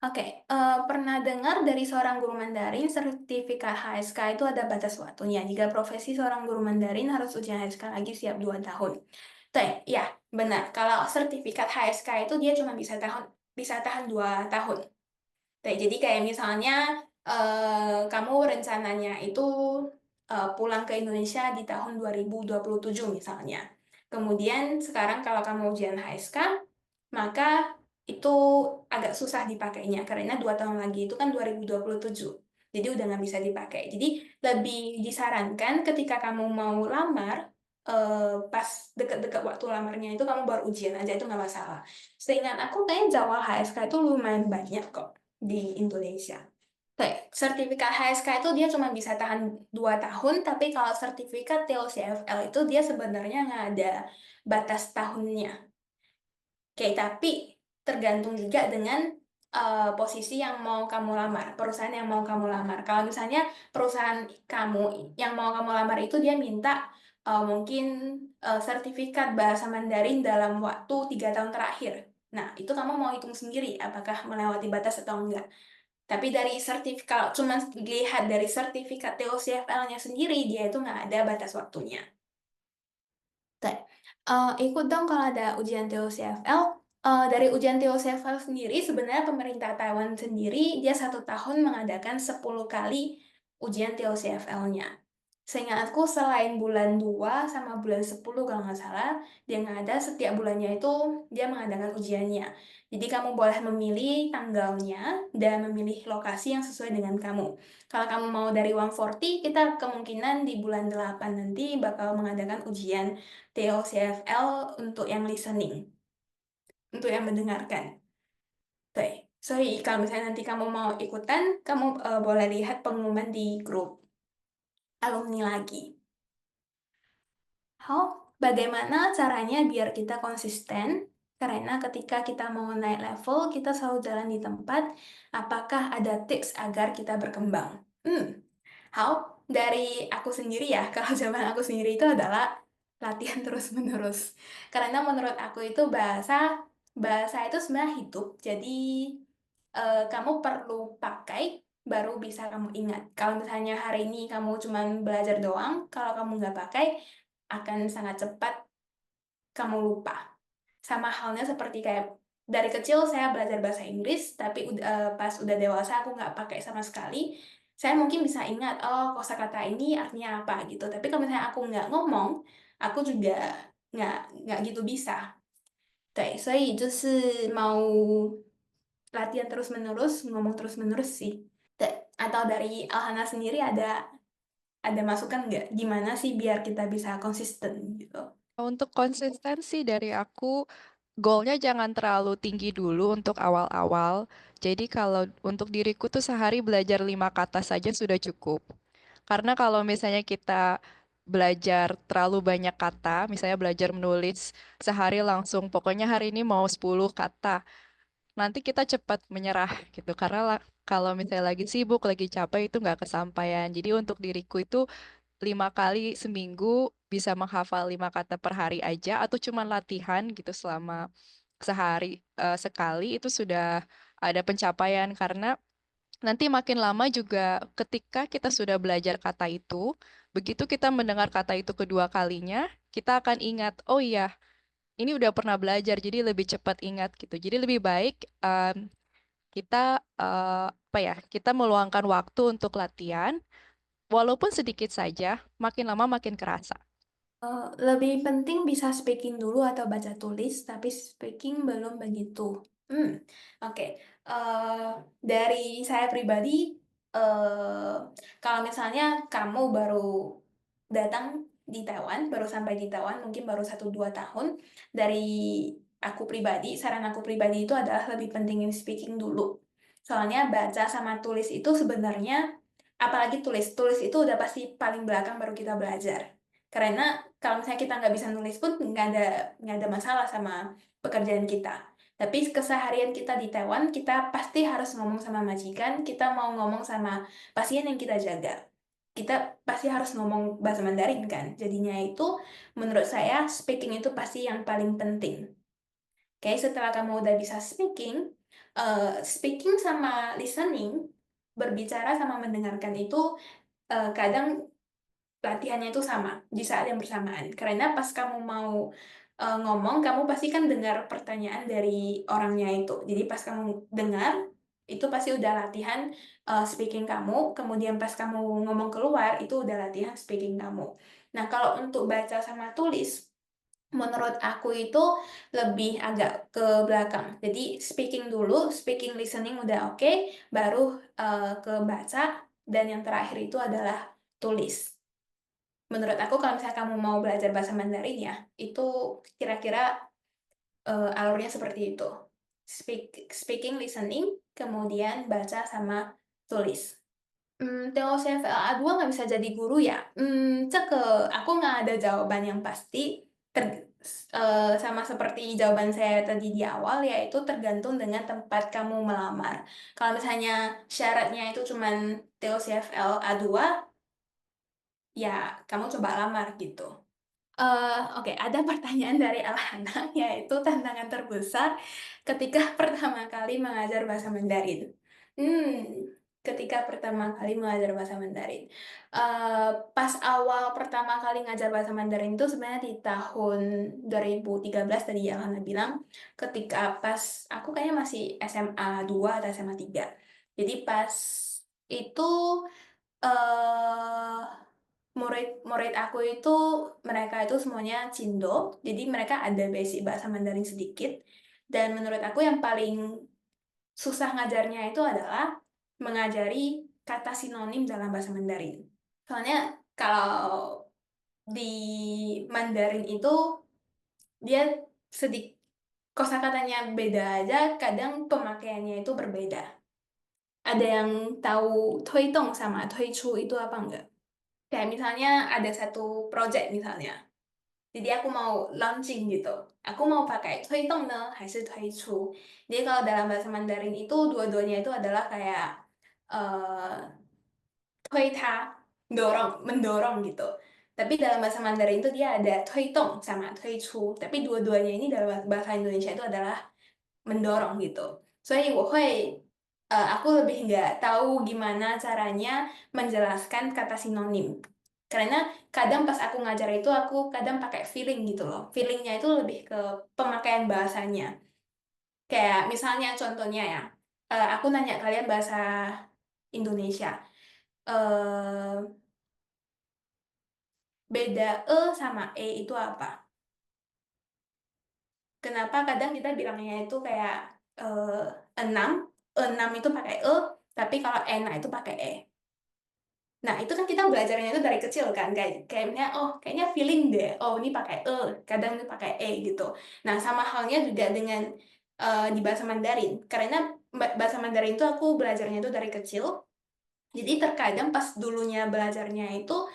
Oke, pernah dengar dari seorang guru Mandarin, sertifikat HSK itu ada batas waktunya. Jika profesi seorang guru Mandarin harus ujian HSK lagi siap 2 tahun. Tuh, ya, benar. Kalau sertifikat HSK itu dia cuma bisa tahan 2 tahun. Jadi kayak misalnya kamu rencananya itu pulang ke Indonesia di tahun 2027 misalnya. Kemudian sekarang kalau kamu ujian HSK, maka itu agak susah dipakainya karena 2 tahun lagi itu kan 2027. Jadi udah nggak bisa dipakai. Jadi lebih disarankan ketika kamu mau lamar, pas deket-deket waktu lamarnya itu kamu baru ujian aja itu nggak masalah. Seingat aku kayaknya Jawa HSK itu lumayan banyak kok di Indonesia. Kayak sertifikat HSK itu dia cuma bisa tahan 2 tahun, tapi kalau sertifikat TOCFL itu dia sebenarnya nggak ada batas tahunnya. Oke, tapi tergantung juga dengan posisi yang mau kamu lamar, perusahaan yang mau kamu lamar. Kalau misalnya perusahaan kamu yang mau kamu lamar itu dia minta mungkin sertifikat bahasa Mandarin dalam waktu 3 tahun terakhir. Nah, itu kamu mau hitung sendiri apakah melewati batas atau enggak. Tapi dari sertifikat, cuma dilihat dari sertifikat TOCFL-nya sendiri, dia itu nggak ada batas waktunya. Oke. Ikut dong kalau ada ujian TOCFL. Dari ujian TOCFL sendiri, sebenarnya pemerintah Taiwan sendiri, dia 1 tahun mengadakan 10 kali ujian TOCFL-nya. Seingat aku, selain bulan 2 sama bulan 10 kalau nggak salah, dia nggak ada setiap bulannya itu dia mengadakan ujiannya. Jadi kamu boleh memilih tanggalnya dan memilih lokasi yang sesuai dengan kamu. Kalau kamu mau dari 140, kita kemungkinan di bulan 8 nanti bakal mengadakan ujian TOCFL untuk yang listening, untuk yang mendengarkan. Tuh. Sorry, kalau misalnya nanti kamu mau ikutan, kamu boleh lihat pengumuman di grup alumni lagi. Bagaimana caranya biar kita konsisten? Karena ketika kita mau naik level, kita selalu jalan di tempat. Apakah ada tips agar kita berkembang? How? Dari aku sendiri ya, kalau zaman aku sendiri itu adalah latihan terus-menerus. Karena menurut aku itu bahasa bahasa itu sebenarnya hidup. Jadi kamu perlu pakai baru bisa kamu ingat. Kalau misalnya hari ini kamu cuma belajar doang, kalau kamu nggak pakai, akan sangat cepat kamu lupa. Sama halnya seperti kayak dari kecil saya belajar bahasa Inggris, tapi pas udah dewasa aku nggak pakai sama sekali. Saya mungkin bisa ingat, oh kosakata ini artinya apa gitu. Tapi kalau misalnya aku nggak ngomong, aku juga nggak nggak gitu bisa. 对，所以就是mau latihan terus-menerus, ngomong terus-menerus sih. Atau dari Alhana sendiri ada masukan nggak? Gimana sih biar kita bisa konsisten gitu? Untuk konsistensi dari aku, goalnya jangan terlalu tinggi dulu untuk awal-awal. Jadi kalau untuk diriku tuh sehari belajar 5 kata saja sudah cukup. Karena kalau misalnya kita belajar terlalu banyak kata, misalnya belajar menulis sehari langsung, pokoknya hari ini mau 10 kata, nanti kita cepat menyerah gitu. Karena kalau misalnya lagi sibuk, lagi capek itu nggak kesampaian. Jadi untuk diriku itu 5 kali seminggu bisa menghafal 5 kata per hari aja atau cuma latihan gitu selama sehari sekali itu sudah ada pencapaian karena nanti makin lama juga ketika kita sudah belajar kata itu, begitu kita mendengar kata itu kedua kalinya, kita akan ingat, oh iya, ini udah pernah belajar, jadi lebih cepat ingat gitu. Jadi lebih baik kita apa ya, kita meluangkan waktu untuk latihan, walaupun sedikit saja, makin lama makin kerasa. Lebih penting bisa speaking dulu atau baca tulis, tapi speaking belum begitu. Hmm, oke. Eh, dari saya pribadi, eh, kalau misalnya kamu baru datang di Taiwan, baru sampai di Taiwan, mungkin baru 1-2 tahun, dari aku pribadi, saran aku pribadi itu adalah lebih pentingin speaking dulu. Soalnya baca sama tulis itu sebenarnya, apalagi tulis itu udah pasti paling belakang baru kita belajar. Karena kalau misalnya kita nggak bisa nulis pun nggak ada masalah sama pekerjaan kita. Tapi keseharian kita di Taiwan, kita pasti harus ngomong sama majikan, kita mau ngomong sama pasien yang kita jaga. Kita pasti harus ngomong bahasa Mandarin kan. Jadinya itu menurut saya speaking itu pasti yang paling penting. Oke, setelah kamu udah bisa speaking, speaking sama listening, berbicara sama mendengarkan itu kadang latihannya itu sama di saat yang bersamaan. Karena pas kamu mau ngomong, kamu pasti kan dengar pertanyaan dari orangnya itu. Jadi pas kamu dengar, Itu pasti udah latihan speaking kamu, kemudian pas kamu ngomong keluar, itu udah latihan speaking kamu. Nah, kalau untuk baca sama tulis, menurut aku itu lebih agak ke belakang. Jadi speaking dulu, speaking listening udah oke, baru ke baca, dan yang terakhir itu adalah tulis. Menurut aku kalau misalnya kamu mau belajar bahasa Mandarin ya, itu kira-kira alurnya seperti itu. Speaking, listening, kemudian baca sama tulis. TOEFL A2 nggak bisa jadi guru ya? 这个 aku nggak ada jawaban yang pasti. Sama seperti jawaban saya tadi di awal, yaitu tergantung dengan tempat kamu melamar. Kalau misalnya syaratnya itu cuman TOEFL A2, ya kamu coba lamar gitu. Oke, ada pertanyaan dari Alhana, yaitu tantangan terbesar ketika pertama kali mengajar bahasa Mandarin. Ketika pertama kali mengajar bahasa Mandarin. Pas awal pertama kali ngajar bahasa Mandarin itu sebenarnya di tahun 2013 tadi Alhana bilang, ketika pas aku kayaknya masih SMA 2 atau SMA 3. Jadi pas itu eh murid-murid aku itu mereka itu semuanya Cindo, jadi mereka ada basic bahasa Mandarin sedikit. Dan menurut aku yang paling susah ngajarnya itu adalah mengajari kata sinonim dalam bahasa Mandarin. Soalnya kalau di Mandarin itu dia sedikit kosakatanya beda aja, kadang pemakaiannya itu berbeda. Ada yang tahu Toitong sama Toichu itu apa enggak? Kayak misalnya ada satu project misalnya. Jadi aku mau launching gitu. Aku mau pakai 推动呢还是推出. Jadi kalau dalam bahasa Mandarin itu dua-duanya itu adalah kayak eh 推它, mendorong gitu. Tapi dalam bahasa Mandarin itu dia ada 推动 sama 推出. Tapi dua-duanya ini dalam bahasa Indonesia itu adalah mendorong gitu. Aku lebih nggak tahu gimana caranya menjelaskan kata sinonim. Karena kadang pas aku ngajar itu aku kadang pakai feeling gitu loh. Feelingnya itu lebih ke pemakaian bahasanya. Kayak misalnya contohnya ya, aku nanya kalian bahasa Indonesia. Eh, Beda sama itu apa? Kenapa kadang kita bilangnya itu kayak eh, enam, enam itu pakai tapi kalau enak itu pakai e. Nah, itu kan kita belajarnya itu dari kecil kan, kayaknya oh kayaknya feeling deh, oh ini pakai kadang ini pakai gitu. Nah, sama halnya juga dengan di bahasa Mandarin, karena bahasa Mandarin itu aku belajarnya itu dari kecil. Jadi terkadang pas dulunya belajarnya itu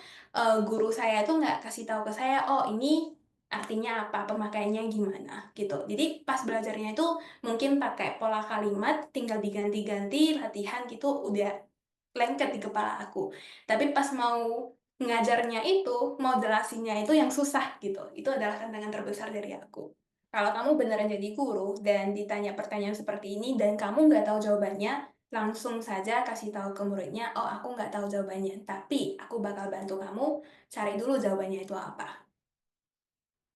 guru saya tuh nggak kasih tahu ke saya, oh ini artinya apa, pemakaiannya gimana gitu. Jadi pas belajarnya itu mungkin pakai pola kalimat, tinggal diganti-ganti, latihan gitu, udah lengket di kepala aku. Tapi pas mau ngajarnya itu, mau jelasinnya itu yang susah gitu. Itu adalah tantangan terbesar dari aku. Kalau kamu beneran jadi guru dan ditanya pertanyaan seperti ini dan kamu nggak tahu jawabannya, langsung saja kasih tahu ke muridnya, oh aku nggak tahu jawabannya, tapi aku bakal bantu kamu cari dulu jawabannya itu apa.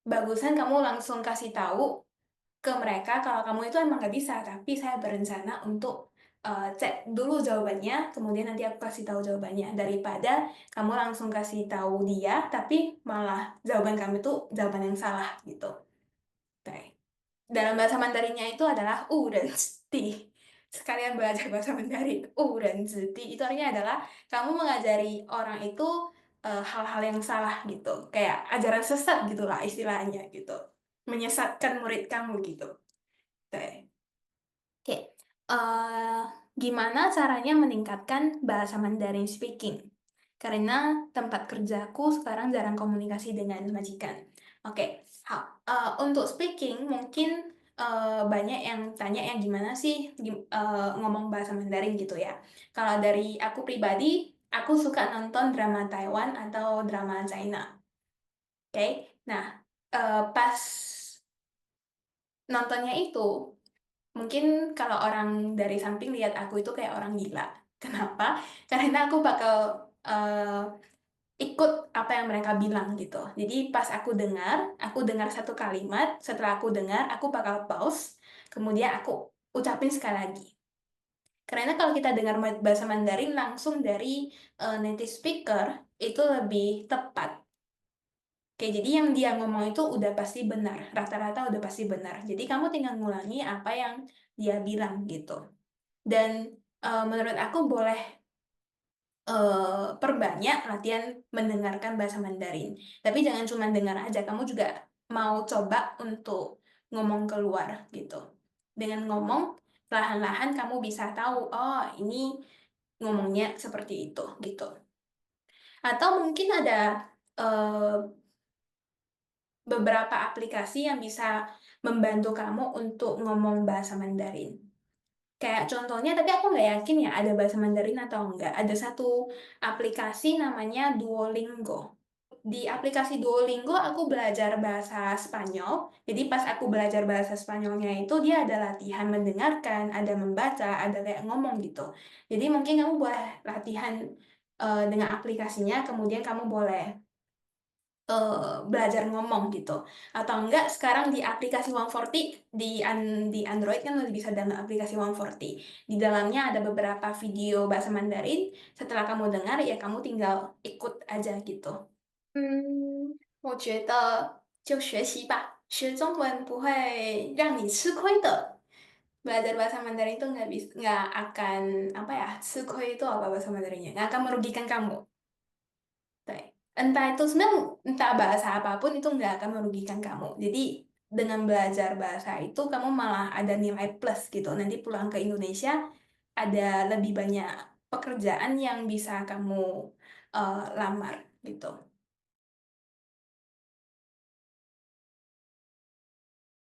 Bagusan kamu langsung kasih tahu ke mereka kalau kamu itu emang nggak bisa, tapi saya berencana untuk cek dulu jawabannya, kemudian nanti aku kasih tahu jawabannya, daripada kamu langsung kasih tahu dia, tapi malah jawaban kamu itu jawaban yang salah gitu. Oke. Dalam bahasa Mandarinnya itu adalah u dan ti. Sekalian belajar bahasa Mandarin, u dan ti itu artinya adalah kamu mengajari orang itu hal-hal yang salah gitu, kayak ajaran sesat gitulah istilahnya gitu, menyesatkan murid kamu gitu. Oke. Oke. Eh, Gimana caranya meningkatkan bahasa Mandarin speaking? Karena tempat kerjaku sekarang jarang komunikasi dengan majikan. Oke, untuk speaking mungkin banyak yang tanya yang gimana sih ngomong bahasa Mandarin gitu ya. Kalau dari aku pribadi, aku suka nonton drama Taiwan atau drama China. Oke, nah pas nontonnya itu mungkin kalau orang dari samping lihat aku itu kayak orang gila. Kenapa? Karena eh, ikut apa yang mereka bilang gitu. Jadi pas aku dengar satu kalimat, setelah aku dengar, aku bakal pause, kemudian aku ucapin sekali lagi. Karena kalau kita dengar bahasa Mandarin langsung dari native speaker, itu lebih tepat. Oke, jadi yang dia ngomong itu udah pasti benar, rata-rata udah pasti benar. Jadi kamu tinggal ngulangi apa yang dia bilang gitu. Dan menurut aku boleh perbanyak latihan mendengarkan bahasa Mandarin. Tapi jangan cuma dengar aja, kamu juga mau coba untuk ngomong keluar gitu. Dengan ngomong, perlahan-lahan kamu bisa tahu, oh ini ngomongnya seperti itu gitu. Atau mungkin ada eh, beberapa aplikasi yang bisa membantu kamu untuk ngomong bahasa Mandarin. Kayak contohnya, tapi aku nggak yakin ya ada bahasa Mandarin atau enggak. Ada satu aplikasi namanya Duolingo. Di aplikasi Duolingo aku belajar bahasa Spanyol. Jadi pas aku belajar bahasa Spanyolnya itu dia ada latihan mendengarkan, ada membaca, ada kayak ngomong gitu. Jadi mungkin kamu boleh latihan dengan aplikasinya, kemudian kamu boleh belajar ngomong gitu. Atau enggak sekarang di aplikasi 140 di Android kan udah bisa download aplikasi 140. Di dalamnya ada beberapa video bahasa Mandarin. Setelah kamu dengar ya kamu tinggal ikut aja gitu. 我觉得就学习吧，学中文不会让你吃亏的。Belajar bahasa Mandarin itu nggak akan apa ya, 吃亏 itu apa bahasa Mandarinnya? Nggak akan merugikan kamu. Entah itu sebenarnya entah bahasa apapun itu nggak akan merugikan kamu. Jadi dengan belajar bahasa itu kamu malah ada nilai plus gitu. Nanti pulang ke Indonesia ada lebih banyak pekerjaan yang bisa kamu lamar gitu.